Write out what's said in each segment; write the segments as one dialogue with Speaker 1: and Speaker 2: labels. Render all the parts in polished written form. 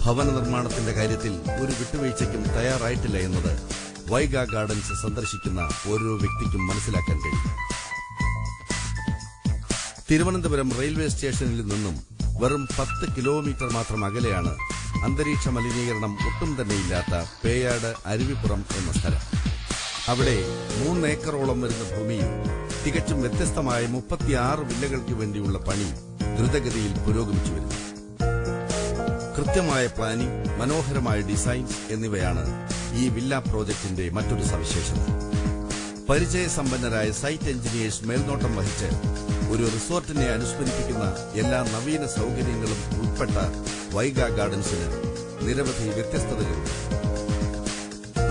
Speaker 1: ഭവന നിർമ്മാണത്തിന്റെ കാര്യത്തിൽ ഒരു വിട്ടുവീഴ്ചയ്ക്കും തയ്യാറായിട്ടില്ല എന്നത് വൈഗ ഗാർഡൻസ് സന്ദർശിക്കുന്ന ഓരോ വ്യക്തിക്കും മനസ്സിലാക്കാൻ കഴിയും. തിരുവനന്തപുരം റെയിൽവേ സ്റ്റേഷനിൽ നിന്നും വെറും 10 കിലോമീറ്റർ മാത്രം അകലെയാണ് അന്തരീക്ഷ മലിനീകരണം ഒട്ടും തന്നെയില്ലാത്ത പേയാട് അരുവിപ്പുറം എന്ന സ്ഥലം. അവിടെ 3 ഏക്കറോളം വരുന്ന ഭൂമിയിൽ തികച്ചും വ്യത്യസ്തമായ 36 വില്ലകൾക്ക് വേണ്ടിയുള്ള പണി ദ്രുതഗതിയിൽ പുരോഗമിച്ചു വരുന്നു. കൃത്യമായ പ്ലാനിംഗ്, മനോഹരമായ ഡിസൈൻ എന്നിവയാണ് ഈ വില്ല പ്രോജക്ടിന്റെ മറ്റൊരു സവിശേഷത. പരിചയസമ്പന്നരായ സൈറ്റ് എഞ്ചിനീയേഴ്സ് മേൽനോട്ടം വഹിച്ച് ഒരു റിസോർട്ടിനെ അനുസ്മരിപ്പിക്കുന്ന എല്ലാ നവീന സൌകര്യങ്ങളും ഉൾപ്പെട്ട വൈഗ ഗാർഡൻസിന് നിരവധി വ്യത്യസ്തതകളുണ്ട്.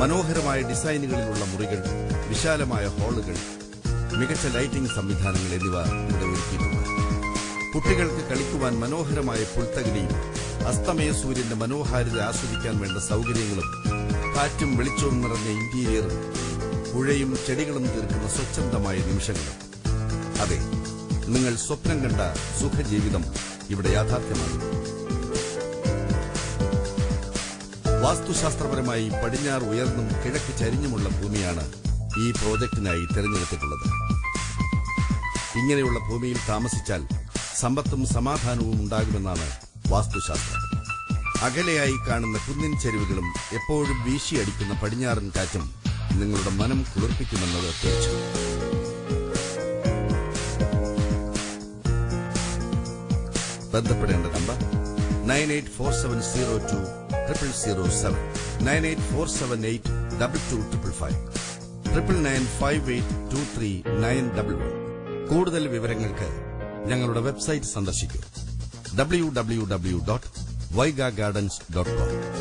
Speaker 1: മനോഹരമായ ഡിസൈനുകളിലുള്ള മുറികൾ, വിശാലമായ ഹാളുകൾ, മികച്ച ലൈറ്റിംഗ് സംവിധാനങ്ങൾ എന്നിവ ഇവിടെ ഒരുക്കിയിട്ടുണ്ട്. കുട്ടികൾക്ക് കളിക്കുവാൻ മനോഹരമായ പുൽത്തകിടിയും അസ്തമയ സൂര്യന്റെ മനോഹാരിത ആസ്വദിക്കാൻ വേണ്ട സൌകര്യങ്ങളും കാറ്റും വെളിച്ചവും നിറഞ്ഞ ഇന്റീരിയറും പുഴയും ചെടികളും തീർക്കുന്ന സ്വച്ഛന്തമായ നിമിഷങ്ങളും. അതെ, നിങ്ങൾ സ്വപ്നം കണ്ട സുഖജീവിതം ഇവിടെ യാഥാർത്ഥ്യമാകും. വാസ്തുശാസ്ത്രപരമായി പടിഞ്ഞാറ് ഉയർന്നും കിഴക്ക് ചരിഞ്ഞുമുള്ള ഭൂമിയാണ് ഈ പ്രോജക്ടിനായി തിരഞ്ഞെടുത്തിട്ടുള്ളത്. ഇങ്ങനെയുള്ള ഭൂമിയിൽ താമസിച്ചാൽ സമ്പത്തും സമാധാനവും ഉണ്ടാകുമെന്നാണ് വാസ്തുശാസ്ത്രം. അകലെയായി കാണുന്ന കുന്നിൻ ചെരുവുകളും എപ്പോഴും വീശിയടിക്കുന്ന പടിഞ്ഞാറൻ കാറ്റും നിങ്ങളുടെ മനം കുളിർപ്പിക്കുമെന്നത് തീർച്ച. ബന്ധപ്പെടേണ്ട നമ്പർ 9847020007, 9847822555, 9958239111. കൂടുതൽ വിവരങ്ങൾക്ക് ഞങ്ങളുടെ വെബ്സൈറ്റ് സന്ദർശിക്കൂ www.vaigagardens.com.